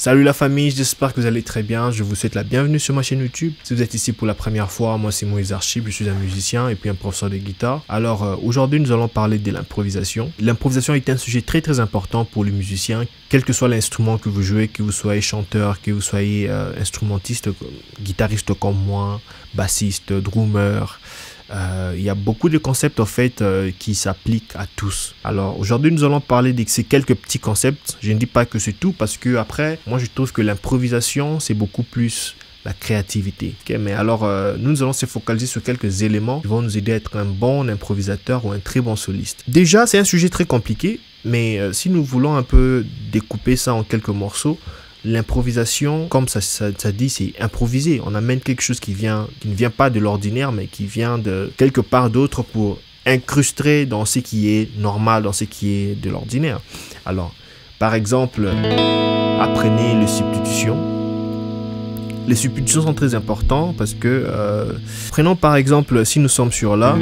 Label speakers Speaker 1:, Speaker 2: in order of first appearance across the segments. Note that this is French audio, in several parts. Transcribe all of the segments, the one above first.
Speaker 1: Salut la famille, j'espère que vous allez très bien. Je vous souhaite la bienvenue sur ma chaîne YouTube. Si vous êtes ici pour la première fois, moi c'est Moïse Archib, je suis un musicien et puis un professeur de guitare. Alors aujourd'hui nous allons parler de l'improvisation. L'improvisation est un sujet très important pour les musiciens, quel que soit l'instrument que vous jouez, que vous soyez chanteur, que vous soyez instrumentiste, guitariste comme moi, bassiste, drummer. Il y a beaucoup de concepts en fait qui s'appliquent à tous. Alors aujourd'hui nous allons parler de ces quelques petits concepts. Je ne dis pas que c'est tout parce que après moi je trouve que l'improvisation c'est beaucoup plus la créativité. Okay? Mais alors nous allons se focaliser sur quelques éléments qui vont nous aider à être un bon improvisateur ou un très bon soliste. Déjà c'est un sujet très compliqué, mais si nous voulons un peu découper ça en quelques morceaux, l'improvisation, comme ça dit, c'est improviser. On amène quelque chose qui ne vient pas de l'ordinaire, mais qui vient de quelque part d'autre pour incruster dans ce qui est normal, dans ce qui est de l'ordinaire. Alors, par exemple, apprenez les substitutions. Les substitutions sont très importantes parce que, prenons par exemple, si nous sommes sur La,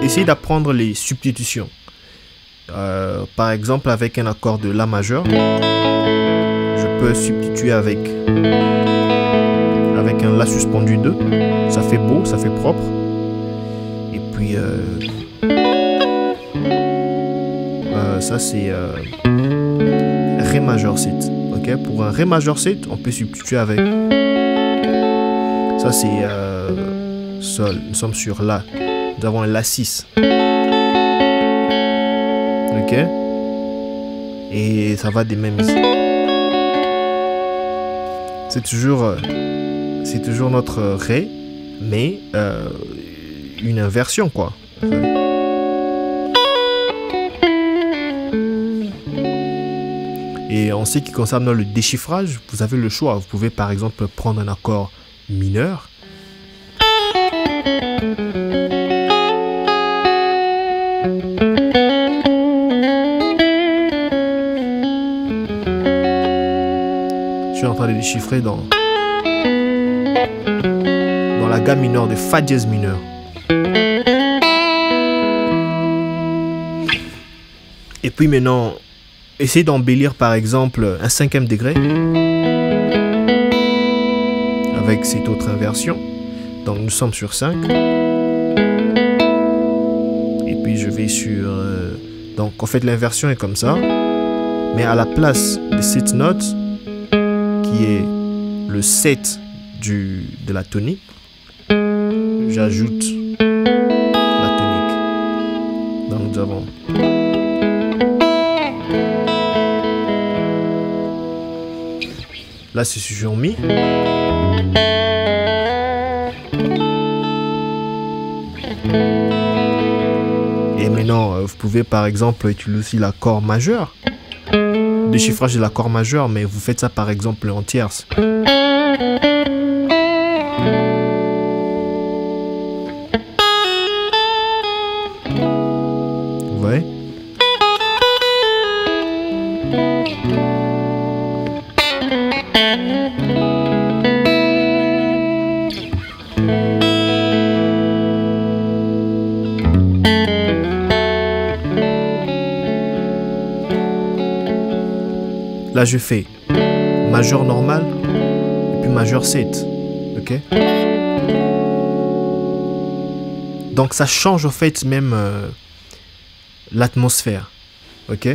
Speaker 1: essayez d'apprendre les substitutions. Par exemple avec un accord de La majeur, je peux substituer avec un La suspendu 2, ça fait beau, ça fait propre. Et puis ça c'est Ré majeur 7. Ok, pour un Ré majeur 7 on peut substituer avec, ça c'est Sol, nous sommes sur La, nous avons un La 6. Ok, et ça va des mêmes ici. C'est toujours notre Ré, mais une inversion quoi. Et en ce qui concerne le déchiffrage, vous avez le choix. Vous pouvez par exemple prendre un accord mineur. Je suis en train de déchiffrer dans la gamme mineure de Fa dièse mineur. Et puis maintenant, essayez d'embellir par exemple un 5e degré avec cette autre inversion. Donc nous sommes sur 5. Et puis je vais sur... donc en fait l'inversion est comme ça. Mais à la place de cette note, qui est le 7 de la tonique, j'ajoute la tonique. Donc nous avons là c'est sur Mi. Et maintenant vous pouvez par exemple utiliser aussi l'accord majeur. Déchiffrage de l'accord majeur, mais vous faites ça par exemple en tierce. Vous voyez? Là, je fais majeur normal et puis majeur 7. Ok? Donc, ça change en fait même l'atmosphère. Ok?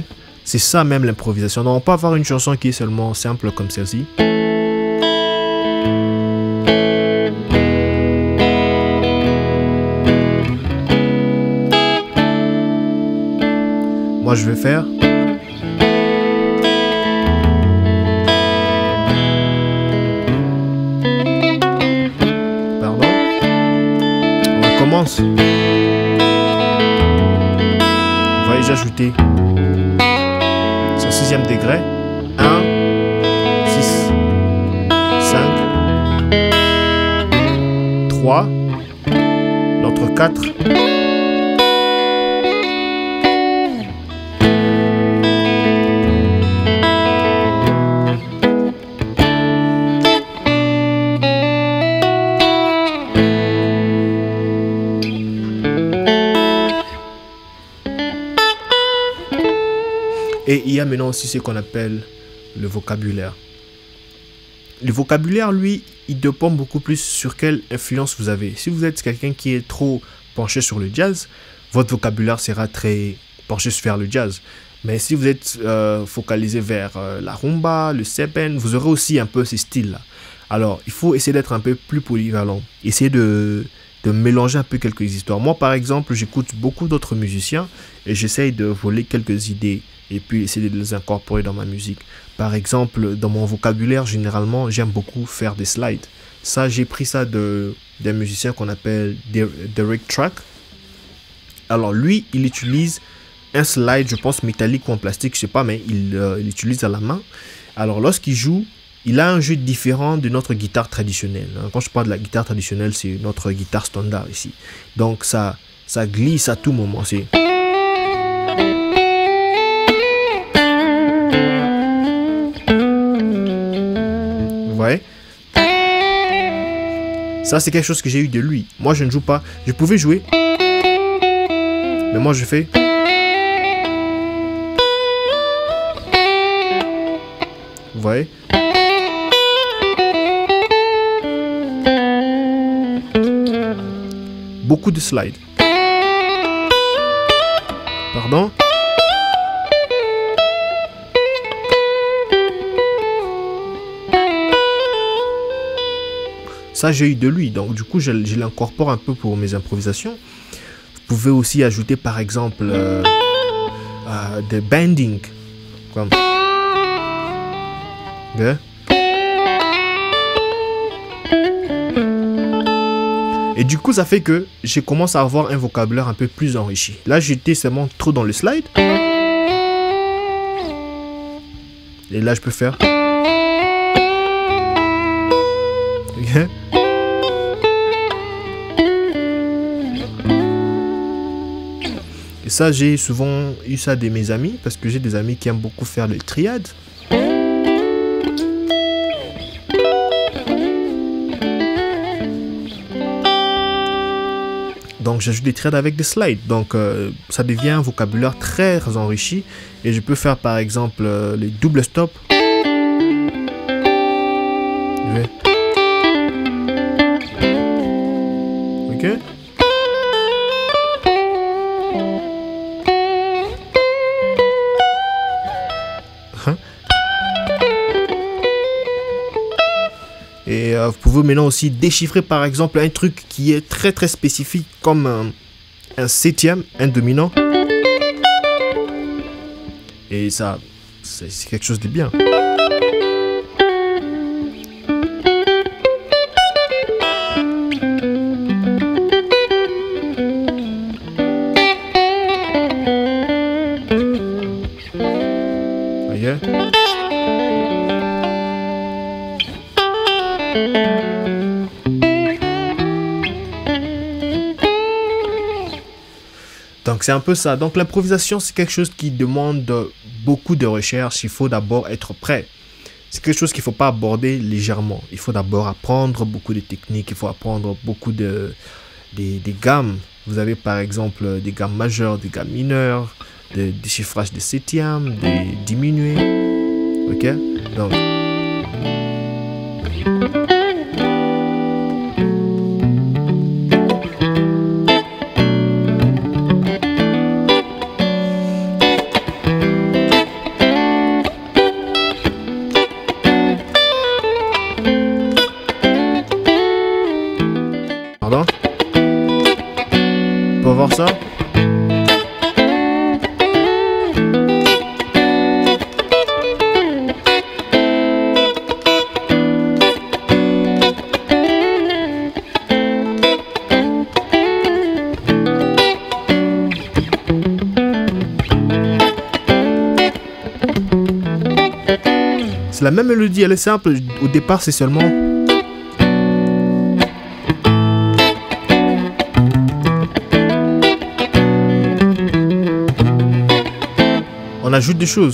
Speaker 1: C'est ça même l'improvisation. Donc, on peut avoir une chanson qui est seulement simple comme celle-ci. Moi, je vais faire... Vous voyez, j'ai ajouté son 6e degré, 1, 6, 5, 3, notre 4, Et il y a maintenant aussi ce qu'on appelle le vocabulaire. Le vocabulaire, lui, il dépend beaucoup plus sur quelle influence vous avez. Si vous êtes quelqu'un qui est trop penché sur le jazz, votre vocabulaire sera très penché vers le jazz. Mais si vous êtes focalisé vers la rumba, le sepen, vous aurez aussi un peu ces styles-là. Alors, il faut essayer d'être un peu plus polyvalent. Essayer de mélanger un peu quelques histoires. Moi, par exemple, j'écoute beaucoup d'autres musiciens et j'essaye de voler quelques idées et puis essayer de les incorporer dans ma musique. Par exemple, dans mon vocabulaire, généralement, j'aime beaucoup faire des slides. Ça, j'ai pris ça d'un musicien qu'on appelle Derek Track. Alors, lui, il utilise un slide, je pense, métallique ou en plastique, je sais pas, mais il utilise à la main. Alors, lorsqu'il joue, il a un jeu différent de notre guitare traditionnelle. Quand je parle de la guitare traditionnelle, c'est notre guitare standard ici. Donc, ça glisse à tout moment. C'est... Vous voyez? Ça, c'est quelque chose que j'ai eu de lui. Moi, je ne joue pas. Je pouvais jouer. Mais moi, je fais... Vous voyez? Beaucoup de slides. Pardon? Ça, j'ai eu de lui. Donc, du coup, je l'incorpore un peu pour mes improvisations. Vous pouvez aussi ajouter, par exemple, des bending. Comme... Okay. Et du coup, ça fait que je commence à avoir un vocabulaire un peu plus enrichi. Là, j'étais seulement trop dans le slide. Et là, je peux faire... Okay. Et ça, j'ai souvent eu ça de mes amis, parce que j'ai des amis qui aiment beaucoup faire les triades. Donc, j'ajoute des triades avec des slides. Donc, ça devient un vocabulaire très enrichi. Et je peux faire, par exemple, les doubles stops. Ok. Et vous pouvez maintenant aussi déchiffrer par exemple un truc qui est très spécifique comme un septième, un dominant. Et ça, c'est quelque chose de bien. Voyez? Donc c'est un peu ça. Donc l'improvisation, c'est quelque chose qui demande beaucoup de recherche. Il faut d'abord être prêt. C'est quelque chose qu'il ne faut pas aborder légèrement. Il faut d'abord apprendre beaucoup de techniques. Il faut apprendre beaucoup des gammes. Vous avez par exemple des gammes majeures, des gammes mineures, des déchiffrages des septièmes, des diminués. Ok? Donc... Pardon? On peut voir ça? C'est la même mélodie, elle est simple. Au départ, c'est seulement... On ajoute des choses.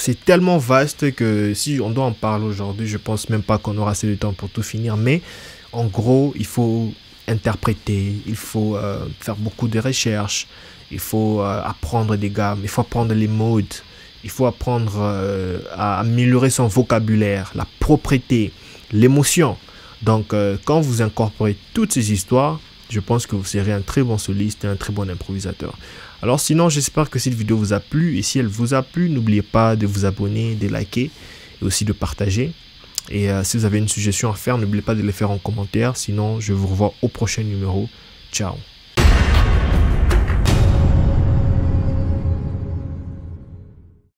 Speaker 1: c'est tellement vaste que si on doit en parler aujourd'hui, je pense même pas qu'on aura assez de temps pour tout finir. Mais en gros, il faut interpréter, il faut faire beaucoup de recherches, il faut apprendre des gammes, il faut apprendre les modes, il faut apprendre à améliorer son vocabulaire, la propreté, l'émotion. Donc, quand vous incorporez toutes ces histoires, je pense que vous serez un très bon soliste et un très bon improvisateur. Alors sinon, j'espère que cette vidéo vous a plu. Et si elle vous a plu, n'oubliez pas de vous abonner, de liker et aussi de partager. Et si vous avez une suggestion à faire, n'oubliez pas de le faire en commentaire. Sinon, je vous revois au prochain numéro. Ciao.